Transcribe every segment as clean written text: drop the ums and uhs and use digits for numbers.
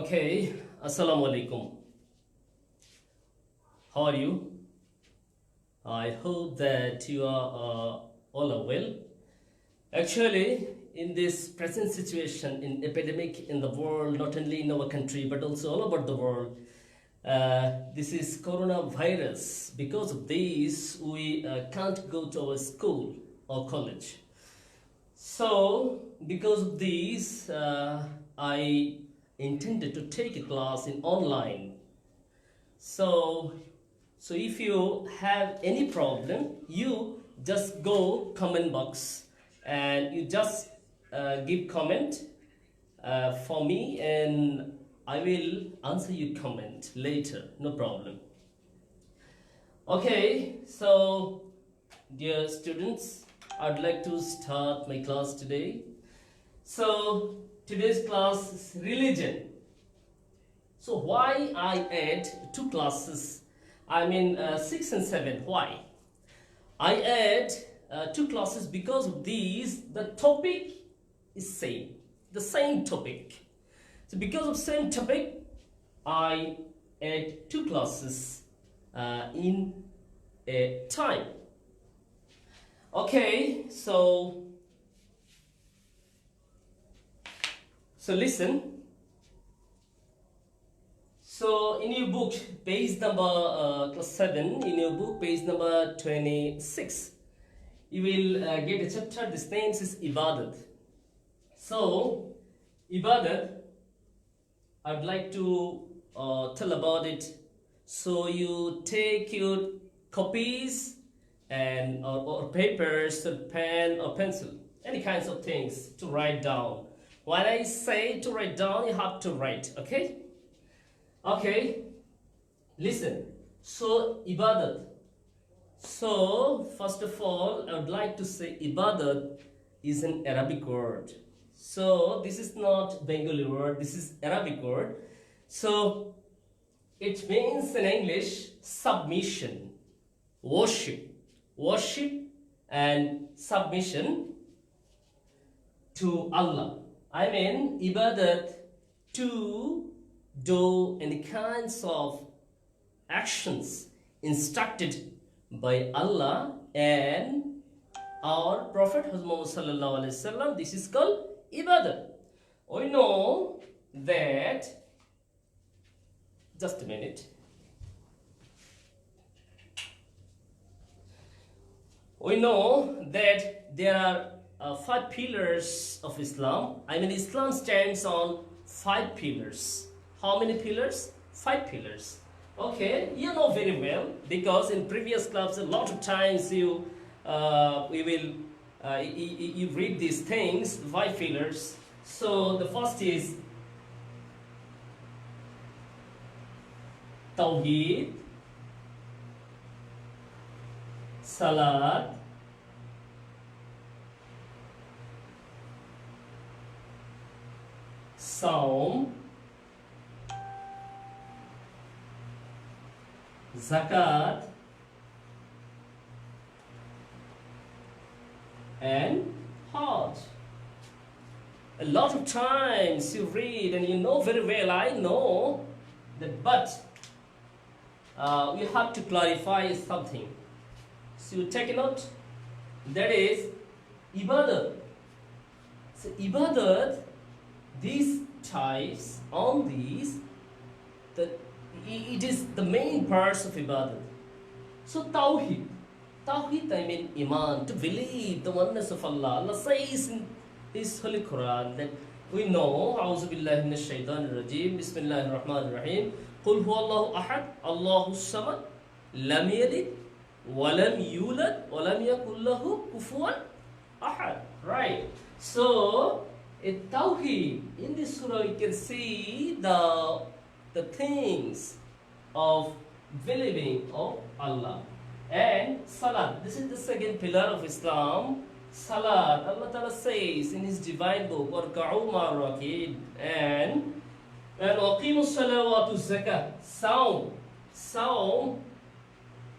Okay, Assalamu alaikum. How are you? I hope that you are all are well. Actually, in this present situation, in epidemic in the world, not only in our country but also all over the world, this is coronavirus. Because of this, we can't go to our school or college. So, because of this, I intended to take a class in online. So if you have any problem, you just go comment box and you just give comment for me, and I will answer your comment later. No problem. Okay, so dear students, I'd like to start my class today. So today's class is religion. So why I add two classes? I mean 6 and 7. Why? I add two classes because of these. The topic is same. The same topic. So because of same topic, I add two classes in a time. Okay, so listen. So in your book, page number class 7, in your book, page number 26, you will get a chapter. This name is Ibadat. So Ibadat, I'd like to tell about it. So you take your copies and or papers, or pen or pencil, any kinds of things to write down. When I say to write down, you have to write. Okay. Okay, listen. So Ibadat. So first of all, I would like to say Ibadat is an Arabic word. So this is not Bengali word, this is Arabic word. So it means in English submission, worship and submission to Allah. I mean Ibadat, to do any kinds of actions instructed by Allah and our Prophet Muhammad sallallahu alaihi wasallam. This is called ibadah. We know that, just a minute. We know that there are 5 pillars of Islam. I mean, Islam stands on 5 pillars. How many pillars? 5 pillars. Okay, you know very well, because in previous clubs a lot of times you you read these things, 5 pillars. So the first is Tawheed, Salat, Saum, Zakat, and Hajj. A lot of times you read and you know very well, I know that, but you have to clarify something. So you take a note, that is Ibadat. So Ibadat, these types, on these, it is the main parts of Ibadat. So Tawheed, I mean Iman, to believe the oneness of Allah. Allah says in His Holy Quran that we know, A'udhu billahi minash shaitanir rajim, Bismillahir Rahmanir Rahim, Qul huwallahu ahad, Allahu samad, lam yalid, wa lam yulad, wa lam yakul lahu kufuwan ahad. Right. So in Tawheed, in this surah you can see the things of believing of Allah. And Salat, this is the second pillar of Islam. Salat, Allah Ta'ala says in His divine book, وَارْكَعُوا مَعَ الرَّاكِعِينَ, and وَأَقِيمُوا الصَّلَاةَ وَالزَّكَاةَ.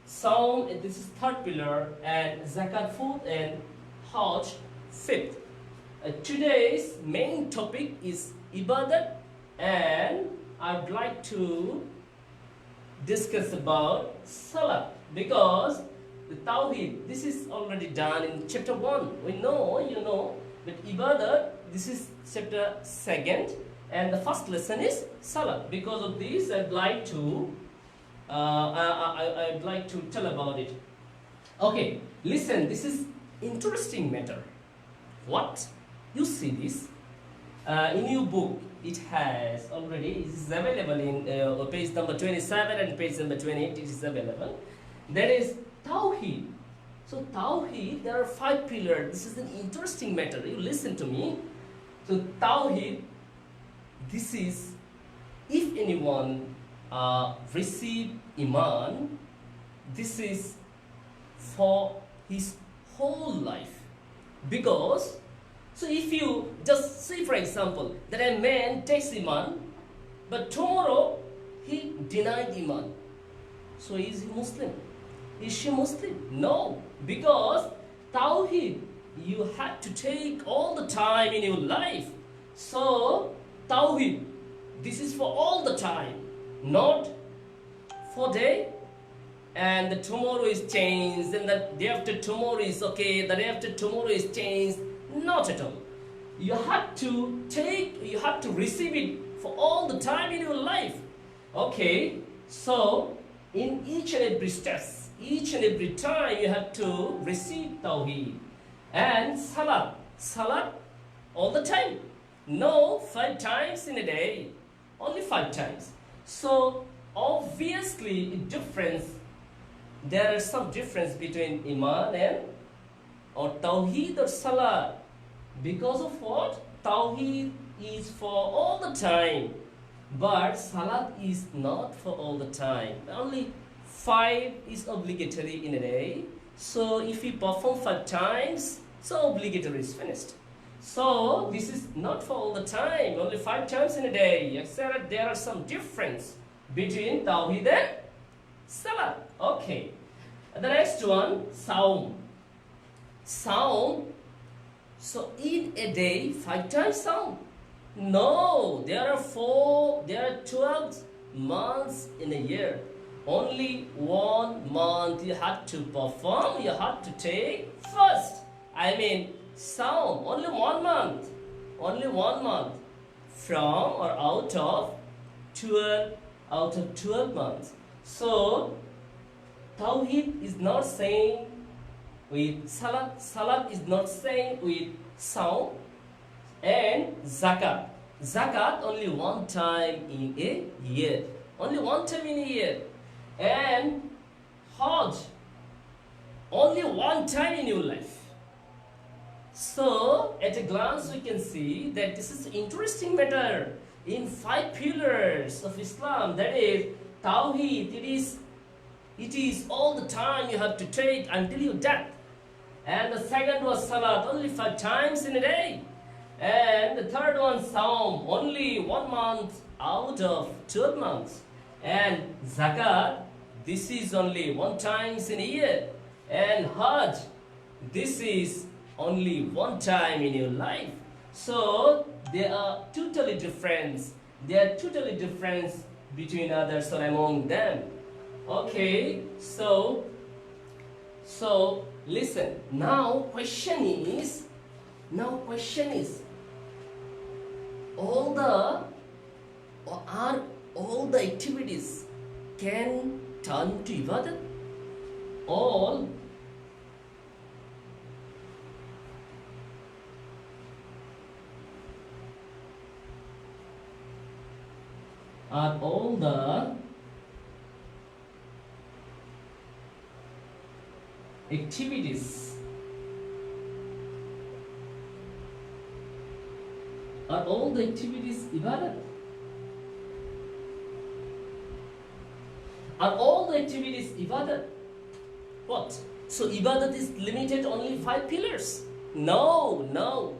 Saum, this is third pillar, and Zakat fourth, and Hajj fifth. Today's main topic is Ibadat and I'd like to discuss about Salah, because the Tawheed, this is already done in chapter 1. We know, you know, but Ibadah, this is chapter 2nd, and the first lesson is Salah. Because of this, I'd like to tell about it. Okay, listen, this is interesting matter. What? You see this? In your book, it has already, it is available in page number 27 and page number 28, it is available. That is Tawheed. So Tawheed, there are 5 pillars. This is an interesting matter. You listen to me. So Tawheed, this is, if anyone receive Iman, this is for his whole life. Because, so if you just say, for example, that a man takes Iman, but tomorrow he denied Iman. So is he Muslim? Is she Muslim? No. Because Tawheed, you have to take all the time in your life. So, Tawheed, this is for all the time. Not for day, and the tomorrow is changed, and the day after tomorrow is okay, the day after tomorrow is changed. Not at all. You have to take, you have to receive it for all the time in your life. Okay, so in each and every steps, each and every time you have to receive Tawheed. And Salat, Salat all the time. No, 5 times in a day, only 5 times. So obviously there are some difference between Iman and or Tawheed or Salat. Because of what? Tawheed is for all the time, but Salat is not for all the time. Only 5 is obligatory in a day. So if you perform 5 times, so obligatory is finished. So this is not for all the time, only 5 times in a day. Etc. There are some difference between Tawheed and Salat. Okay. The next one, Saum. Saum. So in a day, 5 times Saum. No, there are 12 months in a year. Only 1 month you have to perform, you have to take first. I mean, Saum, only 1 month. Only 1 month from or out of 12 months. So, Tawheed is not saying with Salat, Salat is not saying with Saum, and Zakat. Zakat only 1 time in a year. Only 1 time in a year. And Hajj, only 1 time in your life. So, at a glance we can see that this is an interesting matter. In 5 pillars of Islam, that is Tawheed, it is all the time you have to take until your death. And the second was Salat, only 5 times in a day. And the third one, Saum, only 1 month out of 12 months. And Zakat, this is only 1 times in a year. And Hajj, this is only 1 time in your life. So they are totally different. They are totally different between others or among them. Okay, so listen. Now question is are all the activities can turn to ibadat? All are all the activities ibadat? Are all the activities ibadat? What? So ibadat is limited only 5 pillars? No.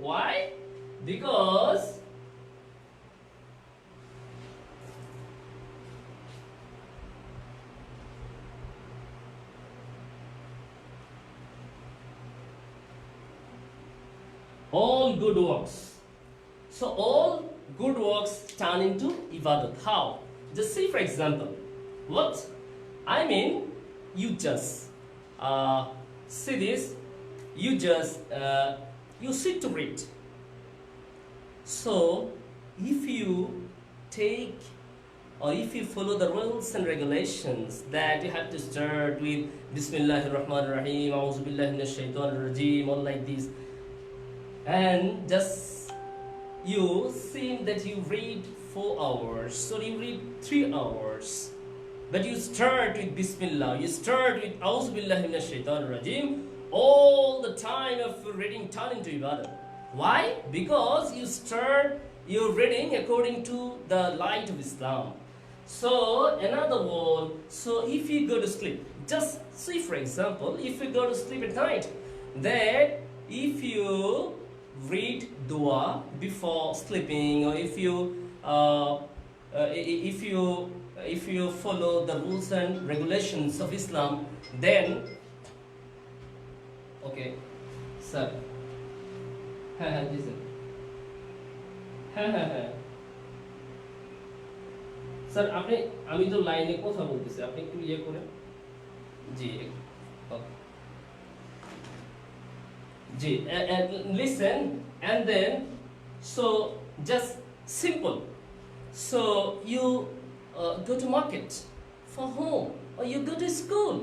Why? Because all good works. So all good works turn into ibadat. How? Just see for example. What? I mean, you just see this. You just you sit to read. So if you take or if you follow the rules and regulations that you have to start with Bismillahir Rahmanir Rahim, A'udhu Billahi Minash Shaitanir Rajeem, all like this, and just you seem that you read 4 hours or you read 3 hours, but you start with Bismillah, you start with A'udhu Billahi Minash Shaitanir Rajeem, all the time of reading turn into ibadah. Why? Because you start your reading according to the light of Islam. So another one, so if you go to sleep, just see for example, if you go to sleep at night, that if you read dua before sleeping, or if you follow the rules and regulations of Islam, then okay, sir. Listen. Sir আপনি আমি তো লাইনে কথা বলতেছি আপনি একটু ইয়ে করেন জি জি listen and then so just simple so you go to market for home or you go to school.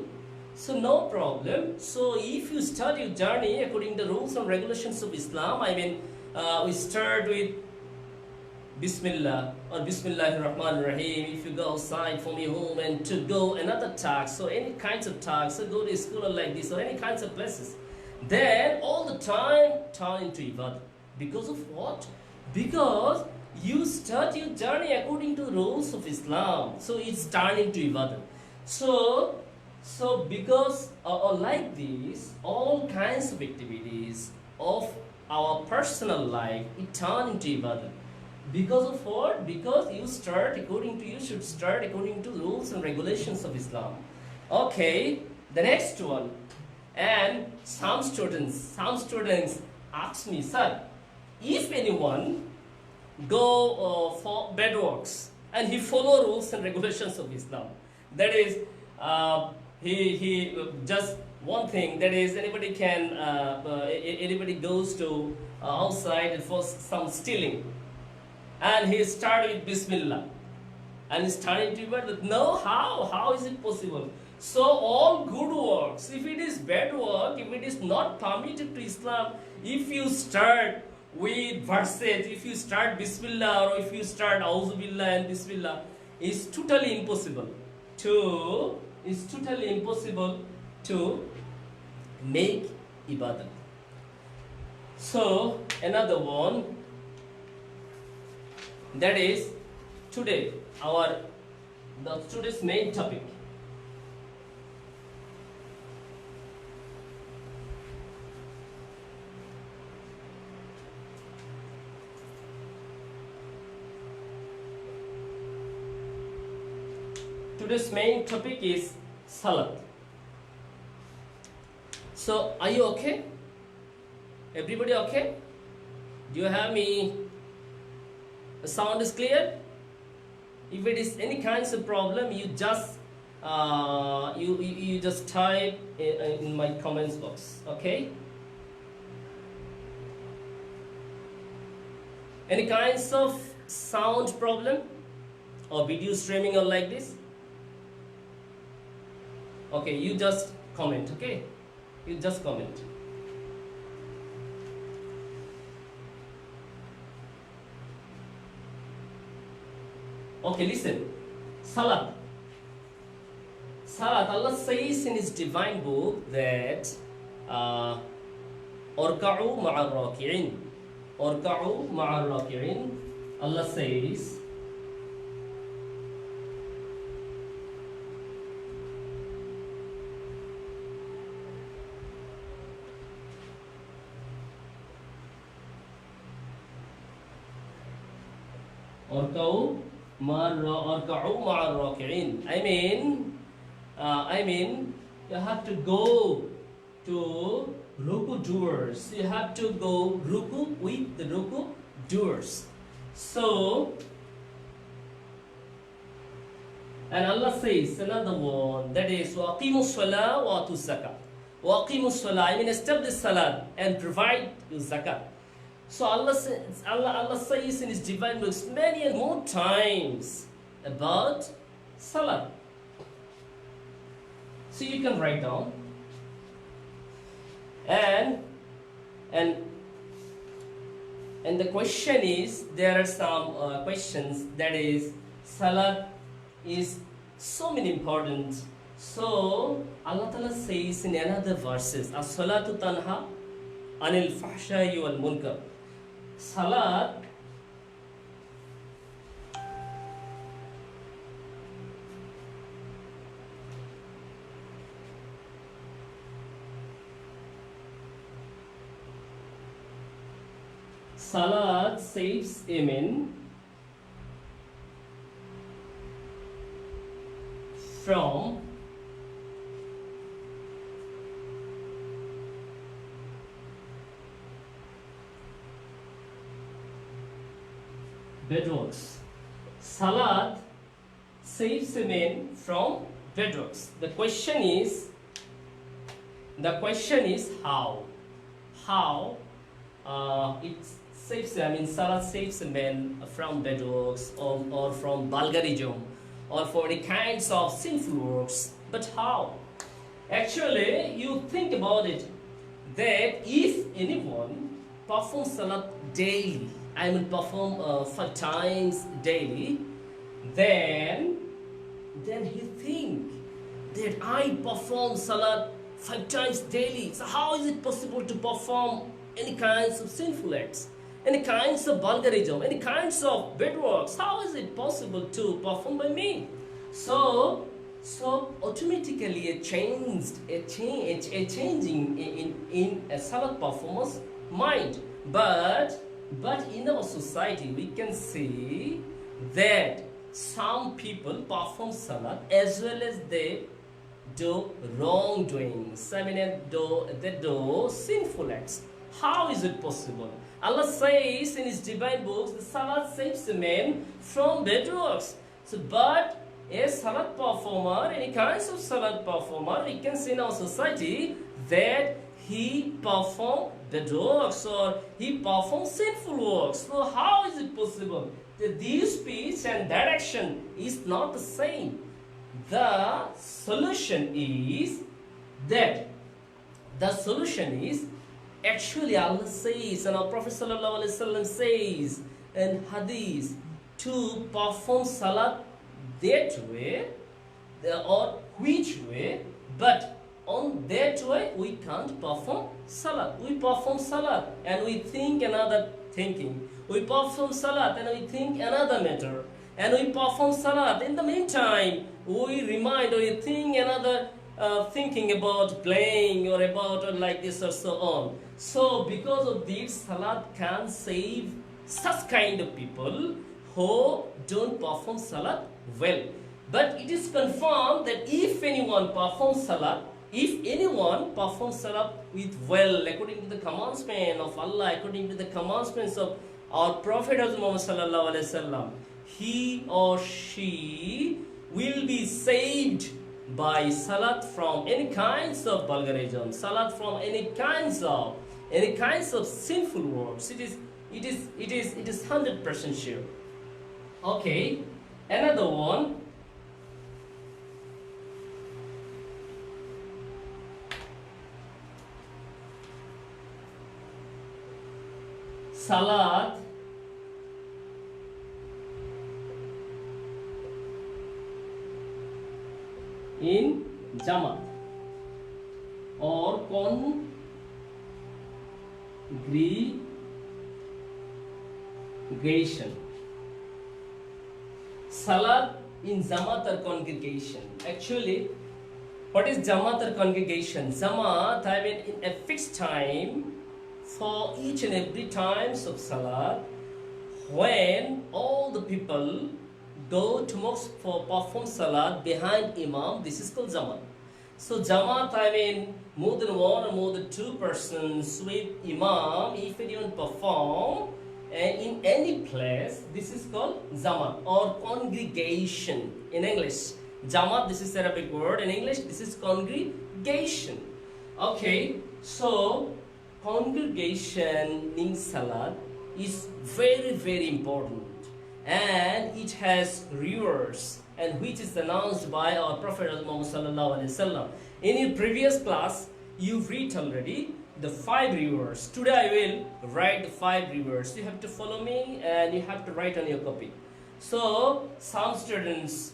So no problem. So if you start your journey according to the rules and regulations of Islam, I mean, we start with Bismillah or Bismillahir Rahmanir Rahim. If you go outside from your home and to go another task, so any kinds of tasks, so go to school or like this or any kinds of places, then all the time turn into ibadah. Because of what? Because you start your journey according to the rules of Islam. So it's turned into ibadah. So because like this, all kinds of activities of our personal life, it turn into ibadah. Because of what? Because you should start according to the rules and regulations of Islam. Okay, the next one. And some students ask me, sir, if anyone go for bad works and he follow rules and regulations of Islam, that is he just one thing, that is anybody can anybody goes to outside for some stealing and he started with Bismillah and he started to but no, how is it possible? So all good works, if it is bad work, if it is not permitted to Islam, if you start with verses, if you start Bismillah or if you start A'udhu Billah and Bismillah, it's totally impossible to make ibadah. So another one, that is today today's main topic. Today's main topic is salat. So are you okay? Everybody okay? Do you have me? The sound is clear? If it is any kinds of problem, you just you just type in my comments box, okay? Any kinds of sound problem or video streaming or like this? Okay, you just comment, okay? You just comment. Okay, listen. Salat. Allah says in His divine book that Orka'u ma'ar raki'in. Orka'u ma'ar raki'in. Allah says Orka'u ma'ar raki'in. I mean, you have to go to ruku doers. You have to go ruku with the ruku doers. So, and Allah says another one, that is وَأَقِيمُوا الصَّلَاةَ وَآتُوا الزَّكَاةَ. وَأَقِيمُوا الصَّلَاةَ, I mean establish salat and provide you zakat. So Allah says in His divine books many and more times about salat. So you can write down. And the question is, there are some questions, that is, salat is so many important. So Allah Ta'ala says in another verses, as-salatu tanha anil fahsha'i wal munkar. Salat saves a man from bedrocks. Salat saves a man from bedrocks. The question is how? How it saves, salat saves a man from bedrocks or from vulgarism or for the kinds of sinful works. But how? Actually, you think about it, that if anyone performs salat daily, perform 5 times daily, then he think that I perform salat 5 times daily. So how is it possible to perform any kinds of sinful acts, any kinds of vulgarism, any kinds of bad works? How is it possible to perform by me? So automatically a changing in a salat performer's mind. But in our society we can see that some people perform salat as well as they do wrongdoings. They do sinful acts. How is it possible? Allah says in His divine books, the salat saves a man from bad works. So, but a salat performer, any kinds of salat performer, we can see in our society that he performs bad works or he performs sinful works. So, how is it possible that this speech and that action is not the same? The solution is actually Allah says, and our Prophet ﷺ says in Hadith, to perform salat that way or which way, but on that way we can't perform salat. We perform salat and we think another thinking. We perform salat and we think another matter. And we perform salat. In the meantime, we remind or we think another thinking about playing or about or like this or so on. So because of this, salat can save such kind of people who don't perform salat well. But it is confirmed that if anyone performs salat with well, according to the commandment of Allah, according to the commandments of our Prophet Muhammad sallallahu alaihi wasallam, he or she will be saved by salat from any kinds of vulgarism, salat from any kinds of sinful works. It is 100% sure. Okay, another one. Salat in Jamaat or congregation. Salat in Jamaat or congregation. Actually, what is Jamaat or congregation? Jamaat, in a fixed time for each and every times of Salat, when all the people go to mosque for perform salat behind Imam, this is called Jamaat. So Jamaat, more than one or more than two persons with Imam, if anyone perform in any place, this is called Jamaat or congregation in English. Jamaat, this is Arabic word. In English, this is congregation. Okay, so congregation in Salat is very, very important, and it has rivers, and which is announced by our Prophet Muhammad sallallahu alaihi wasallam. In your previous class, you read already the 5 rivers. Today I will write the 5 rivers. You have to follow me and you have to write on your copy. So some students,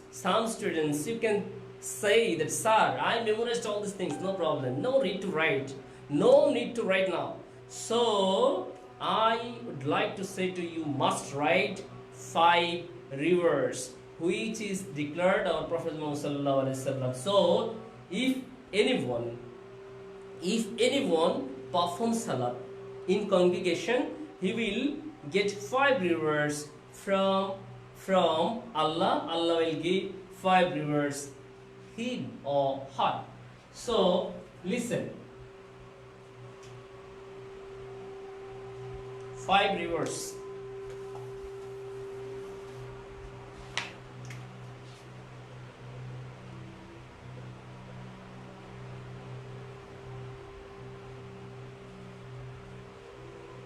you can say that, sir, I memorized all these things, no problem, no need to write, no need to write now. So I would like to say to you, must write 5 rivers which is declared our Prophet Muhammad sallallahu alaihi wasallam. So if anyone performs salat in congregation, he will get 5 rivers from Allah. Allah will give 5 rivers him or her. So listen, 5 rivers.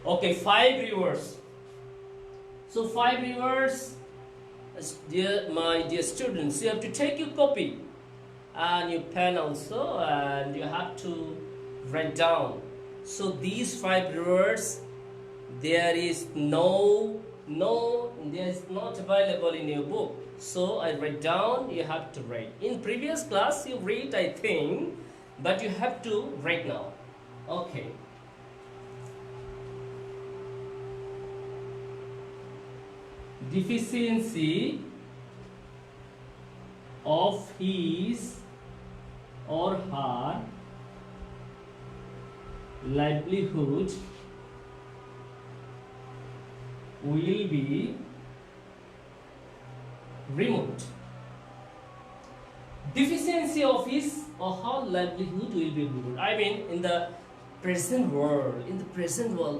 Okay, 5 rivers. So 5 rivers, my dear students, you have to take your copy and your pen also, and you have to write down. So these 5 rivers, there is there is not available in your book. So I write down, you have to write. In previous class you read, I think, but you have to write now. Okay. Deficiency of his or her livelihood will be removed. Deficiency of his or her livelihood will be removed. I mean, in the present world,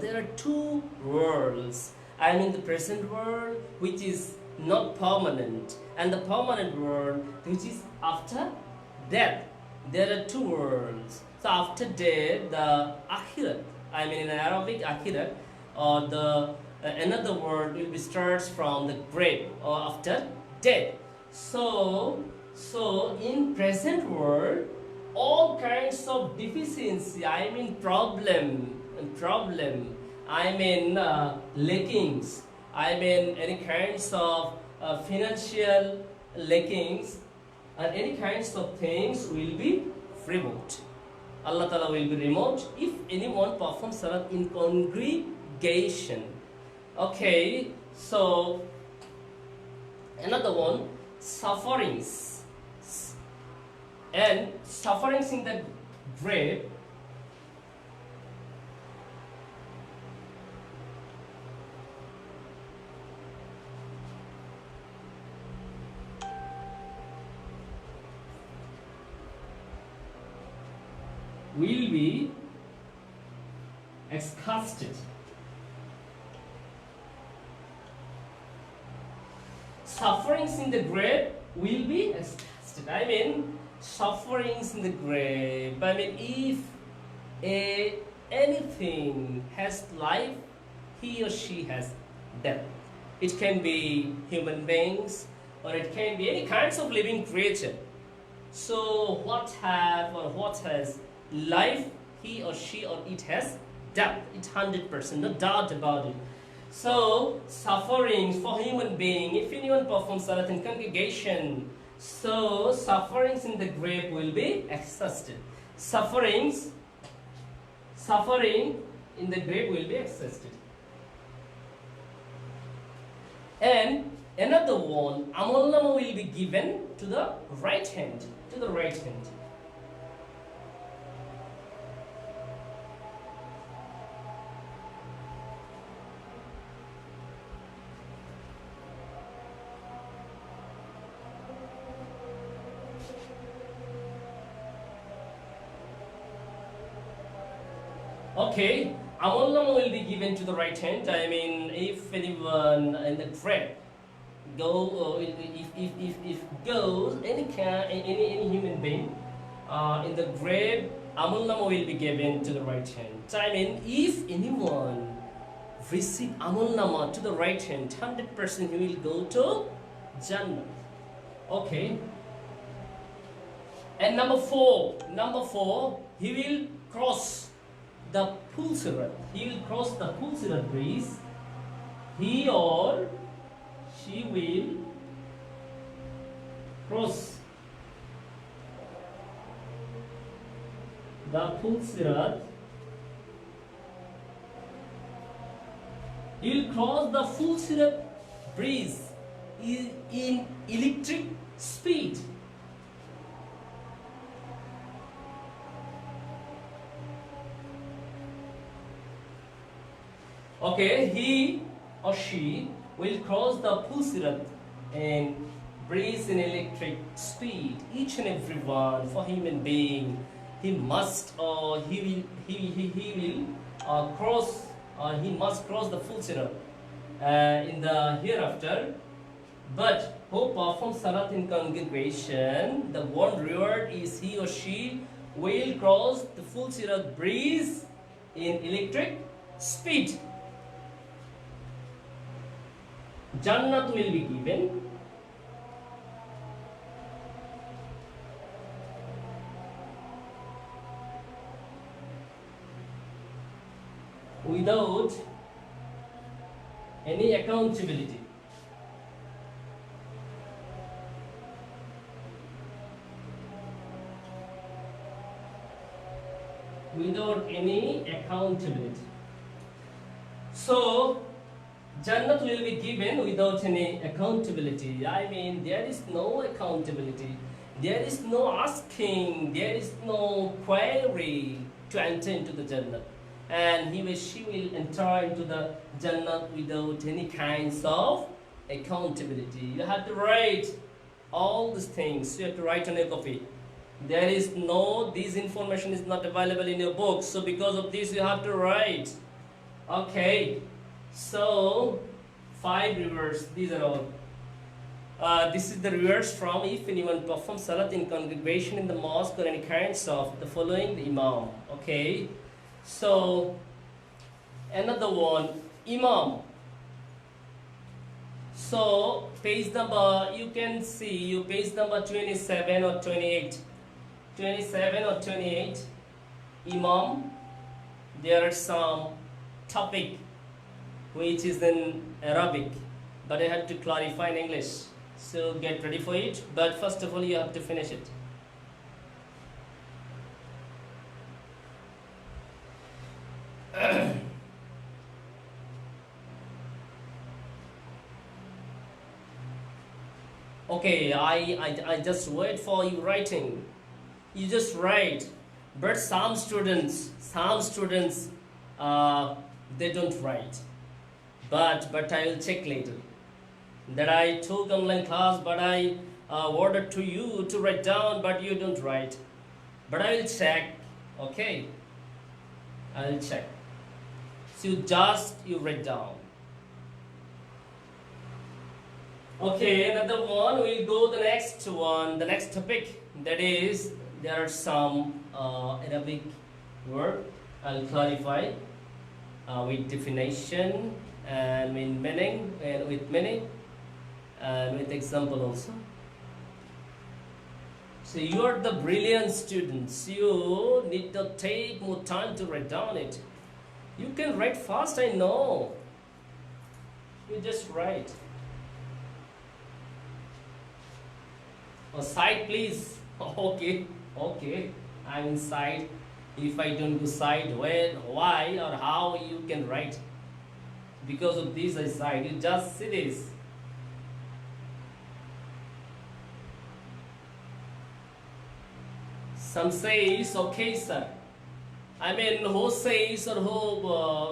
there are 2 worlds. I mean, the present world, which is not permanent, and the permanent world, which is after death. There are 2 worlds. So after death, the akhirat, I mean in Arabic akhirat, or the another world will be starts from the grave or after death. So in present world, all kinds of deficiency, I mean problem, I mean lackings, I mean any kinds of financial lackings, and any kinds of things will be removed. Allah Ta'ala will be removed if anyone performs salat in congregation. Okay, so another one, sufferings, and sufferings in the grave will be excused. Sufferings in the grave will be excused. I mean, sufferings in the grave. I mean, if anything has life, he or she has death. It can be human beings, or it can be any kinds of living creature. So what has life, he or she or it has death. It's 100%, no doubt about it. So sufferings for human being, if anyone performs salat in congregation, so sufferings in the grave will be exhausted. Suffering in the grave will be exhausted. And another one, amal nama will be given to the right hand. Okay, Amul Nama will be given to the right hand. I mean, if anyone in the grave if goes any human being in the grave, Amul Nama will be given to the right hand. I mean, if anyone receive Amul Nama to the right hand, 100% he will go to Jannah. Okay. And number four, he will cross the Pulsirat. He will cross the Pulsirat bridge. He or she will cross the Pulsirat. He will cross the Pulsirat bridge in electric speed. Okay, he or she will cross the Pulsirat and bridge in electric speed. Each and every one, for human being, he must or he will cross he must cross the Pulsirat in the hereafter. But who performs salat in congregation, the one reward is he or she will cross the Pulsirat bridge in electric speed. Jannat will be given. Without any accountability. Without any accountability. So, Jannat will be given without any accountability. I mean, there is no accountability. There is no asking. There is no query to enter into the Jannat. And he or she will enter into the Jannat without any kinds of accountability. You have to write all these things. You have to write on a copy. There is no, this information is not available in your book. So because of this, you have to write. Okay. So, 5 rewards, these are all. This is the rewards from if anyone performs salat in congregation in the mosque or any kinds of the following the Imam. Okay. So, another one, Imam. So, page number, you can see, page number 27 or 28. 27 or 28, Imam, there are some topic which is in Arabic, but I have to clarify in English. So get ready for it. But first of all, you have to finish it. Okay, I just wait for you writing. You just write. But some students, they don't write. But I will check later. That I took online class, but I ordered to you to write down, but you don't write. But I will check. Okay, I will check. So you write down. Okay, another one. We'll go the next one. The next topic, that is, there are some Arabic word. I'll clarify with definition and with meaning and with example also. So you are the brilliant students. You need to take more time to write down it. You can write fast, I know. You just write. Oh, side please. Okay. I'm inside. If I don't go side, when, why, or how you can write? Because of this I side. You just see this. Some says, okay, sir. I mean, who says or who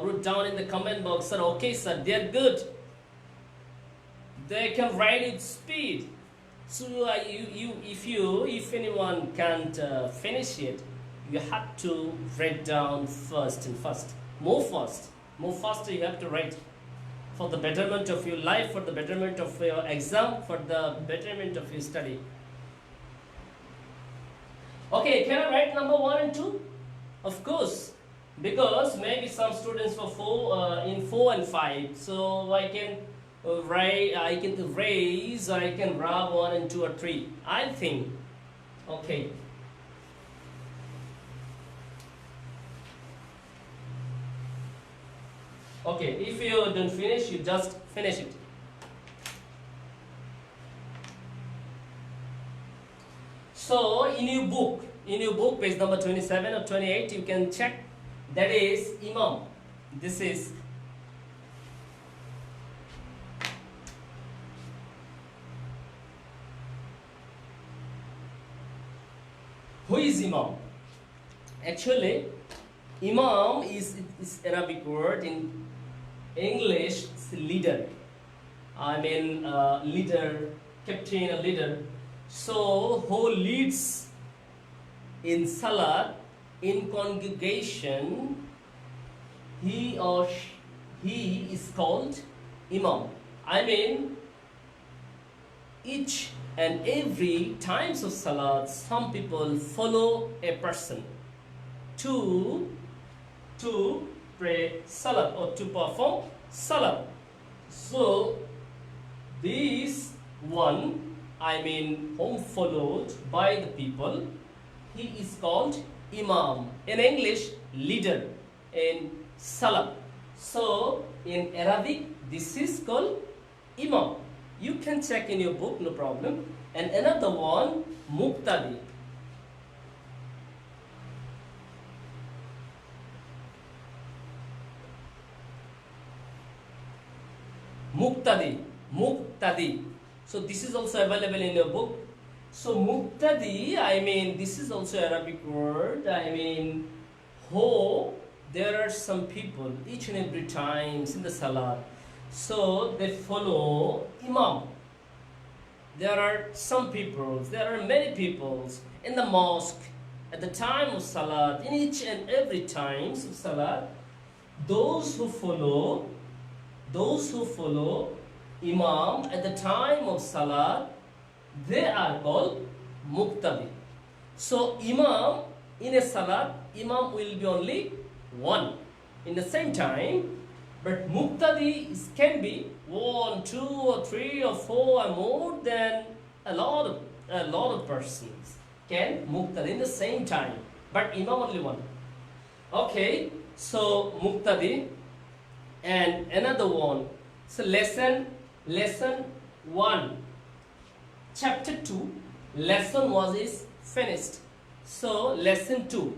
wrote down in the comment box, sir, okay, sir, they're good. They can write it speed. So if anyone can't finish it, you have to write down first. More fast. More faster you have to write. For the betterment of your life, for the betterment of your exam, for the betterment of your study. Okay, can I write number 1 and 2? Of course, because maybe some students for 4 in 4 and 5, so I can write, I can raise, I can rub 1 and 2 or 3. I think. Okay. Okay, if you don't finish, you just finish it. So in your book, page number 27 or 28, you can check. That is Imam. This is who is Imam? Actually, Imam is Arabic word. In English, it's leader. I mean, leader, captain, a leader. So, who leads in Salah, in congregation, he is called Imam. I mean, each and every times of Salah, some people follow a person to pray Salah or to perform Salah. So, this one, I mean, whom followed by the people, he is called Imam. In English, leader. In Salah. So, in Arabic, this is called Imam. You can check in your book, no problem. And another one, Muqtadi. Muqtadi. So this is also available in your book. So Muqtadi, I mean, this is also Arabic word. I mean, there are some people each and every times in the Salah. So they follow Imam. There are some people, there are many people in the mosque at the time of Salah, in each and every times of Salah, those who follow Imam at the time of Salah, they are called Muqtadi. So Imam, in a Salah, Imam will be only one in the same time, but Muqtadi can be 1, 2 or 3 or 4 or more than a lot of persons can Muqtadi in the same time, but Imam only one. Okay, so Muqtadi. And another one, so lesson 1, chapter 2, lesson 1 is finished. So lesson 2.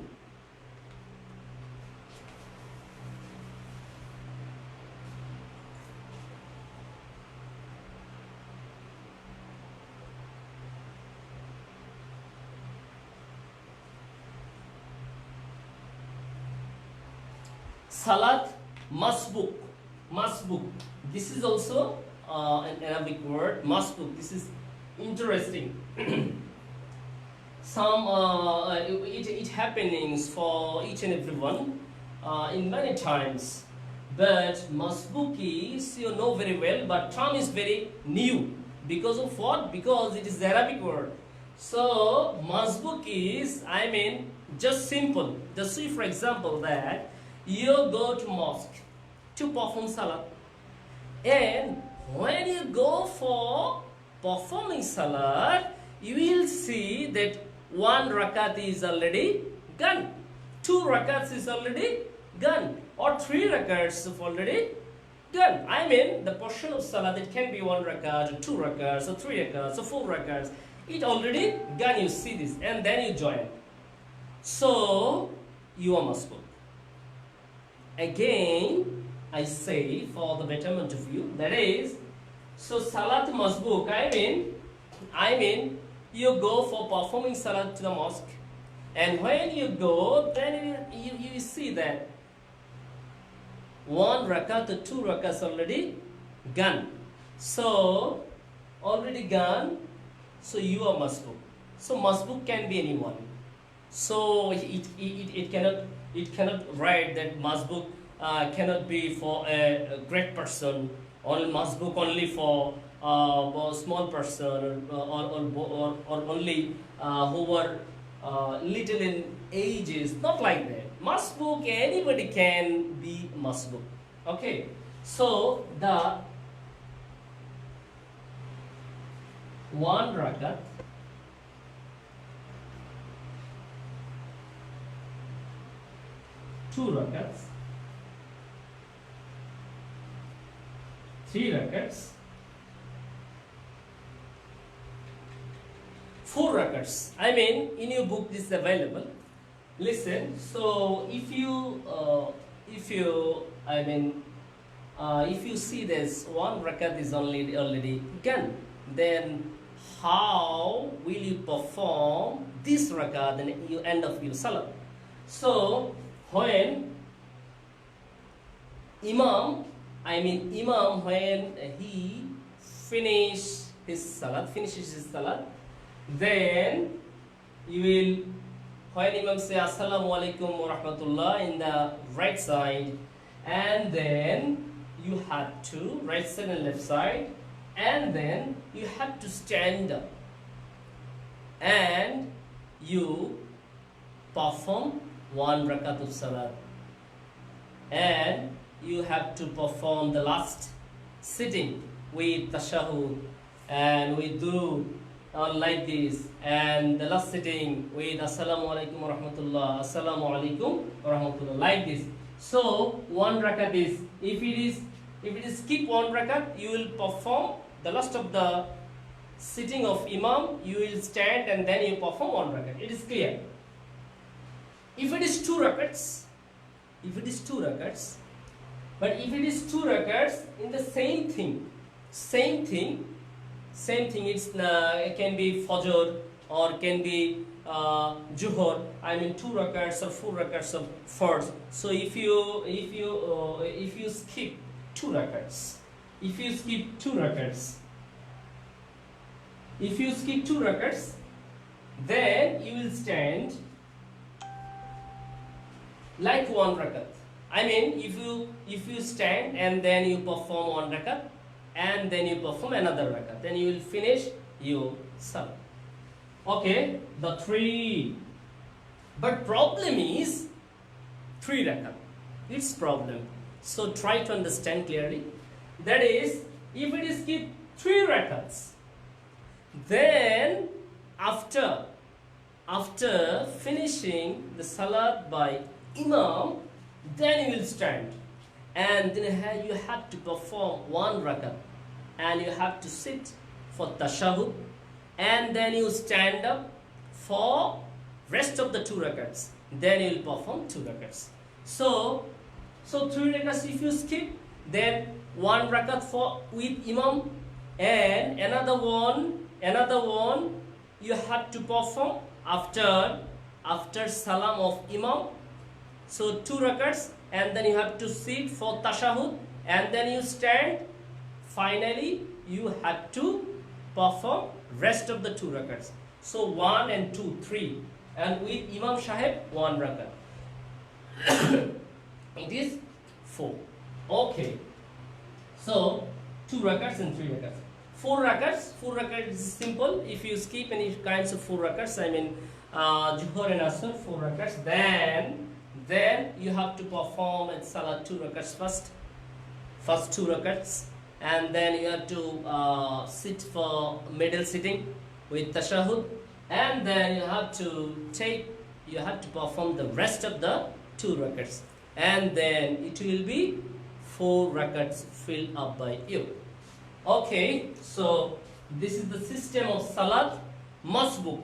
Salat Mustbook. This is also an Arabic word. Mustbook. This is interesting. Some it happenings for each and every one in many times. But Mustbook is, you know very well, but term is very new. Because of what? Because it is the Arabic word. So Mustbook is, I mean, just simple. Just see, for example, that you go to mosque to perform Salah, and when you go for performing Salah, you will see that 1 rakat is already gone, 2 rakats is already gone, or 3 rakats is already gone. I mean, the portion of Salah that can be 1 rakat, or 2 rakats, or 3 rakats, or 4 rakats, it already gone. You see this, and then you join. So you are Mustbook. Again, I say, for the betterment of you, that is, so Salat Mustbook, I mean, you go for performing Salat to the mosque, and when you go, then you see that 1 rakat or 2 rakats already gone. So, already gone, so you are Mustbook. So Mustbook can be anyone. So it cannot write that Mustbook cannot be for a great person, or Mustbook only for small person, or only who were little in ages. Not like that. Mustbook, anybody can be Mustbook. Okay, so the one rakat, two rakats, three rakats, four rakats. I mean, in your book this is available. Listen. So if you if you see this one rakat is already done, then how will you perform this rakat and you end of your salat? So when Imam, when he finishes his salat, then you will, when Imam say Assalamu alaikum wa rahmatullah in the right side, and then you have to right side and left side, and then you have to stand up and you perform one rakat of salat, and you have to perform the last sitting with tashahud and with durud like this, and the last sitting with assalamu alaikum wa rahmatullah, assalamu alaikum wa rahmatullah, like this. So one rakat is, if it is skip one rakat, you will perform the last of the sitting of Imam, you will stand and then you perform one rakat. It is clear. If it is two rakats, but if it is two rakats in the same thing, it can be Fajr or can be Juhur. Two rakats or four rakats of first. So if you skip two rakats, then you will stand like one rakat. If you stand and then you perform one rakat and then you perform another rakat, then you will finish your salat. Okay, the three. But problem is three rakat. It's problem. So try to understand clearly. That is, if it is keep three rakats, then after finishing the salat by Imam, then you will stand, and then you have to perform one rakat, and you have to sit for tashahud, and then you stand up for rest of the two rakats. Then you will perform two rakats. So three rakats if you skip, then one rakat for with Imam, and another one you have to perform after salam of Imam. So two rakats, and then you have to sit for tashahud, and then you stand. Finally, you have to perform rest of the two rakats. So 1 and 2, 3, and with Imam Sahib 1 rakat. It is 4. Okay. So 2 rakats and 3 rakats. 4 rakats is simple. If you skip any kinds of 4 rakats, Juhur and Asr 4 rakats, then you have to perform at Salat 2 rakats first 2 rakats, and then you have to sit for middle sitting with tashahud, and then you have to perform the rest of the 2 rakats, and then it will be 4 rakats filled up by you. Okay, so this is the system of Salat Mustbook.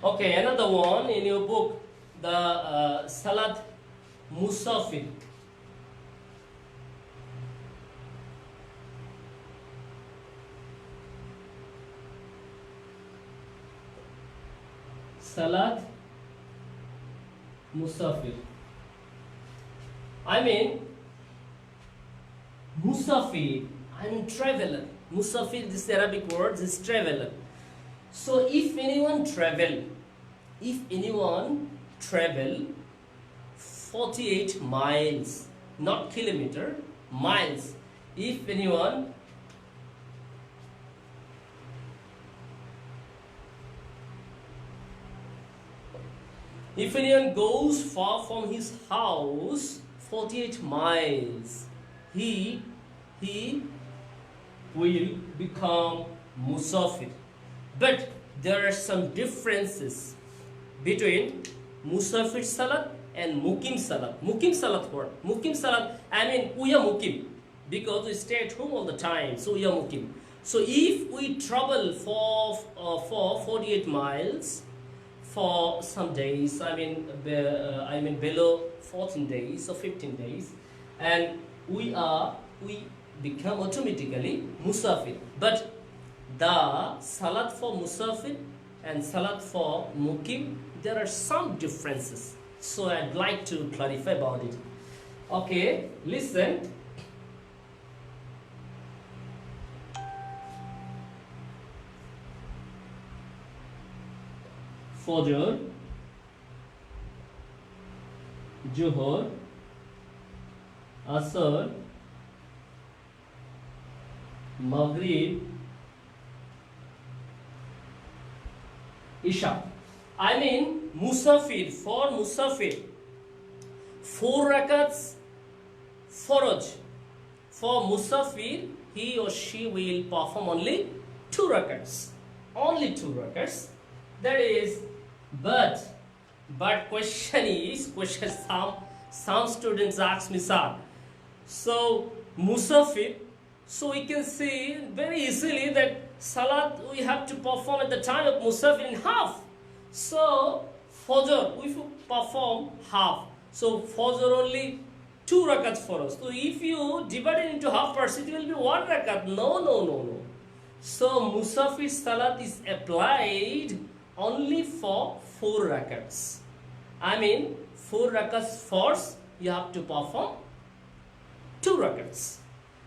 Okay, another one in your book, the Salat Musafir. Salat Musafir. Musafir, I mean traveler. Musafir, this Arabic word is traveler. So if anyone travel 48 miles, not kilometer, miles. If anyone goes far from his house 48 miles, he will become musafir. But there are some differences between musafir salat and mukim salat. Mukim salat what? Mukim salat, I mean we are mukim because we stay at home all the time, so we are mukim. So if we travel for 48 miles for some days, I mean below 14 days or 15 days, and we become automatically musafir. But the salat for musafir and salat for mukim, there are some differences. So I'd like to clarify about it. Okay, listen. Fajr, Zuhur, Asr, Maghrib, Isha. I mean musafir, for musafir 4 rakats faraj. For musafir, he or she will perform only 2 rakats. Only 2 rakats. That is, but question some students ask me, sir, so musafir, so we can see very easily that salat we have to perform at the time of musafir in half. So fajr we perform half. So fajr only 2 rakats for us. So if you divide it into half parts, it will be 1 rakat. No. So musafir salat is applied only for 4 rakats. I mean 4 rakats first you have to perform 2 rakats.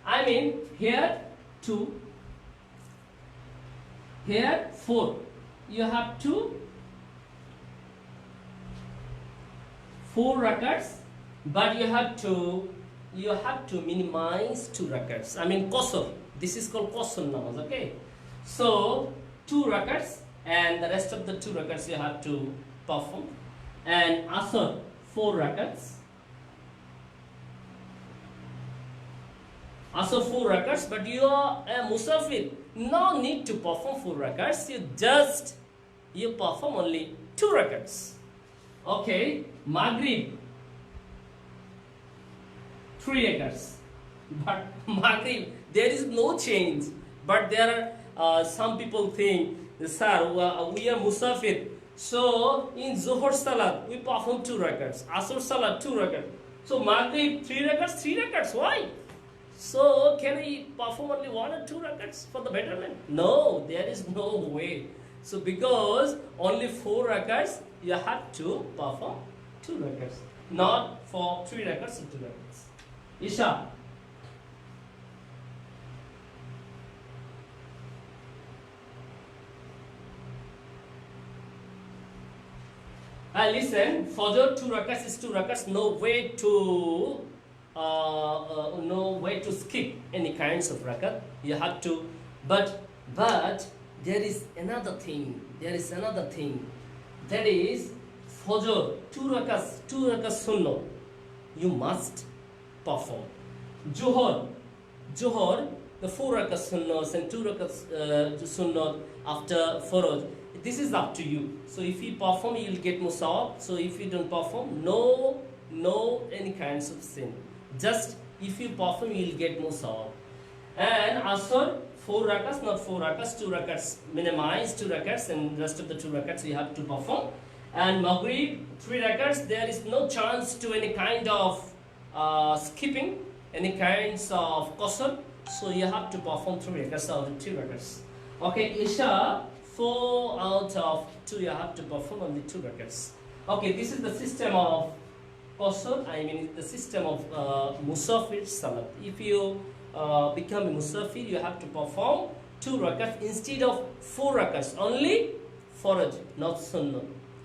I mean here 2, here 4. You have to 4 rakats, but you have to minimize 2 rakats. I mean qasr. This is called qasr namaz. Okay. So 2 rakats, and the rest of the 2 rakats you have to perform. And asr 4 rakats. Asr 4 rakats, but you are a musafir. No need to perform 4 rakats. You perform only 2 rakats. Okay, Maghrib 3 rakats. But Maghrib, there is no change. But there are some people think, sir, we are musafir. So in Zuhur salat we perform 2 rakats. Asr salat 2 rakats. So Maghrib 3 rakats. Why? So can we perform only 1 or 2 rakats for the betterment? No, there is no way. So because only 4 rakats, you have to perform 2 rakats, not for 3 rakats or 2 rakats. Isha. Listen, Fajr 2 rakats is 2 rakats. No way to skip any kinds of rakat. You have to, but there is another thing. That is Fajr 2 rakats sunnah. You must perform. Zuhur, the 4 rakats sunnahs and 2 rakats sunnah after Faraj. This is up to you. So if you perform, you will get musab. So if you don't perform, no any kinds of sin. Just if you perform, you will get musab. And Asr 4 rakats, not 4 rakats, 2 rakats. Minimize 2 rakats, and rest of the 2 rakats you have to perform. And Maghrib 3 rakats. There is no chance to any kind of skipping, any kinds of qasr. So you have to perform 3 rakats out of 2 rakats. Okay, Isha 4 out of 2 you have to perform only 2 rakats. Okay, this is the system of qasr. I mean the system of musafir salat. If you become a musafir, you have to perform 2 rakats instead of 4 rakats. Only faraj, not sunnah.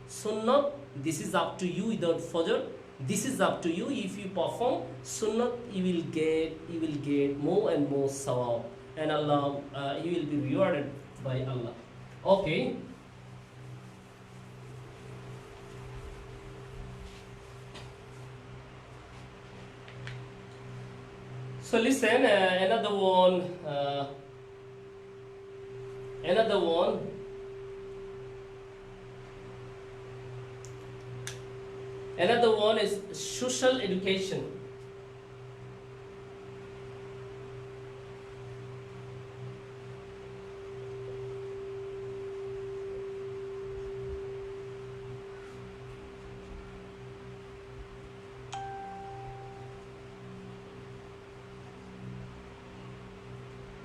Sunnah, this is up to you. Without fajr, this is up to you. If you perform sunnah, you will get more and more sawab, and Allah, you will be rewarded by Allah. Okay. So listen, another one is social education.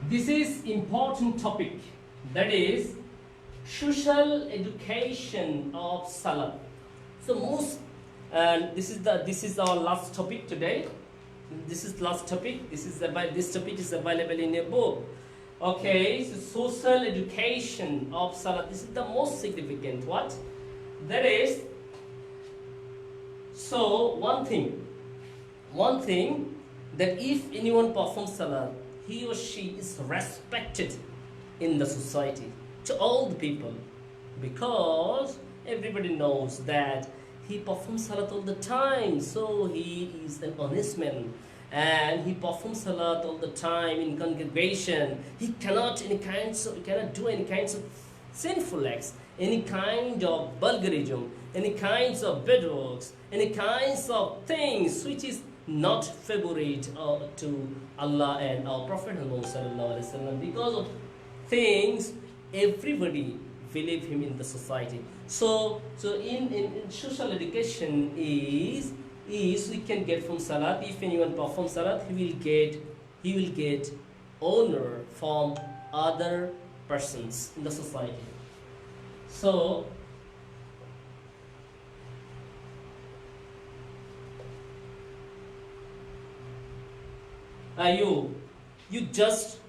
This is important topic, that is social education of Salah. So this is our last topic today. This is last topic. This topic is available in your book. Okay, so social education of Salah. This is the most significant. What? That is. So one thing that if anyone performs Salah, he or she is respected in the society to all the people, because everybody knows that he performs salat all the time, so he is an honest man, and he performs salat all the time in congregation. He cannot do any kinds of sinful acts, any kind of vulgarism, any kinds of bad works, any kinds of things which is not favorite to Allah and our Prophet Muhammad, because of things everybody believe him in the society. So in social education is we can get from salat. If anyone performs salat, he will get honor from other persons in the society. So you just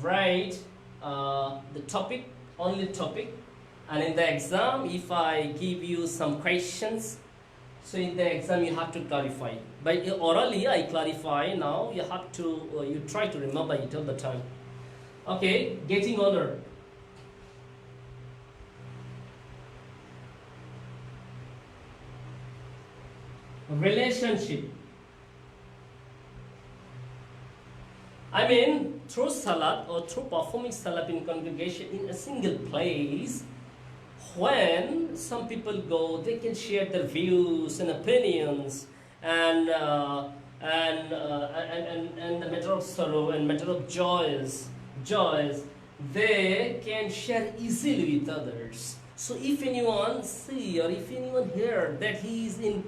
write the topic, only topic, and in the exam, if I give you some questions, so in the exam you have to clarify. By orally I clarify. Now you have to you try to remember it all the time. Okay, getting honor. Relationship. I mean, through salat or through performing salat in congregation in a single place, when some people go, they can share their views and opinions and the matter of sorrow and matter of joys, they can share easily with others. So if anyone see or if anyone hear that he is in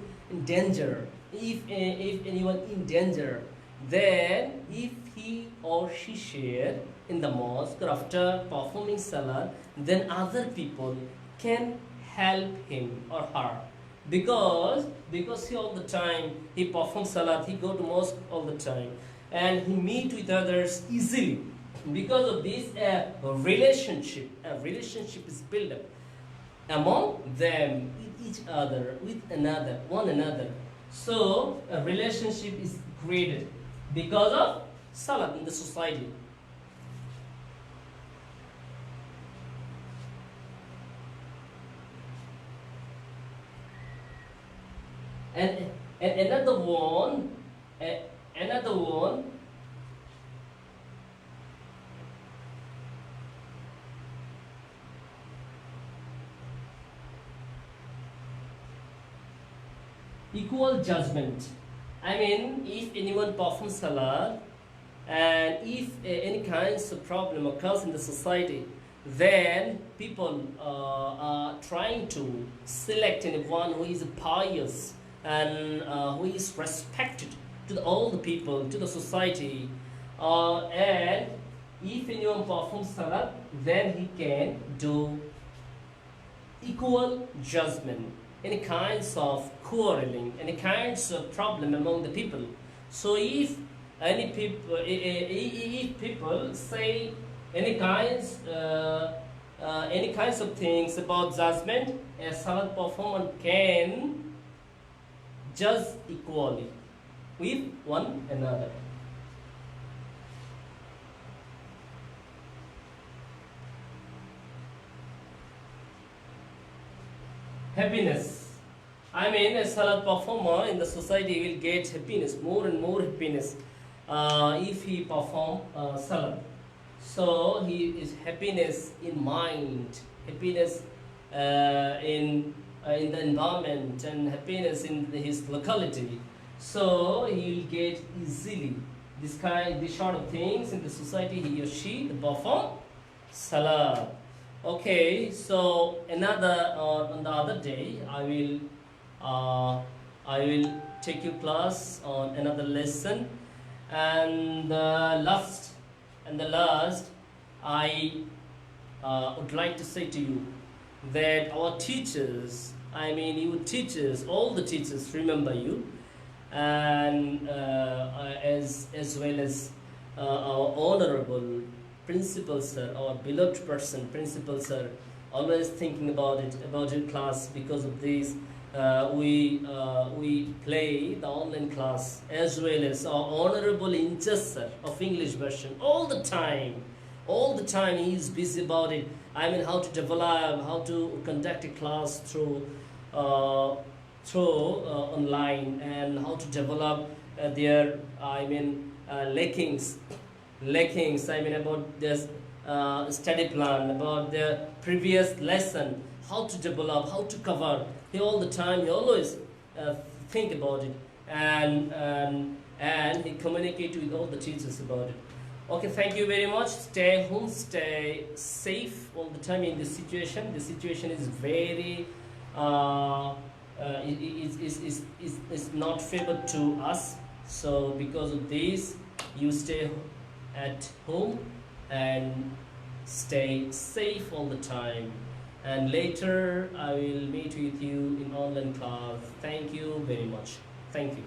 danger, if anyone in danger, then if he or she share in the mosque or after performing salah, then other people can help him or her, because he all the time he performs salat, he go to mosque all the time, and he meet with others easily. Because of this, a relationship is built up among them, with each other, with one another. So a relationship is created because of salat in the society. And another one, equal judgment. I mean, if anyone performs salah, and if any kinds of problem occurs in the society, then people are trying to select anyone who is pious and who is respected to all the people, to the society, and if anyone performs salat, then he can do equal judgment, any kinds of quarreling, any kinds of problem among the people. So if any people, if people say any kinds of things about judgment, a salat performer can judge equally with one another. Happiness. I mean, a salat performer in the society will get happiness, more and more happiness, if he perform salat. So he is happiness in mind, happiness in the environment, and happiness in his locality. So he will get easily this sort of things in the society. He or she perform salat. Okay, so another on the other day I will take you class on another lesson, and the last I would like to say to you that our teachers, I mean you teachers, all the teachers remember you, and as well as our honorable principal sir, our beloved person, principal sir, always thinking about it, about your class. Because of this, we play the online class, as well as our honorable Injas sir of English version. All the time he is busy about it. I mean, how to develop, how to conduct a class through online, and how to develop their, I mean, lackings, I mean, about this study plan, about the previous lesson, how to develop, how to cover. He always think about it, and he communicate with all the teachers about it. Okay, thank you very much. Stay home, stay safe all the time in this situation. The situation is very is not favored to us. So because of this, you stay at home and stay safe all the time. And later I will meet with you in online class. Thank you very much. Thank you.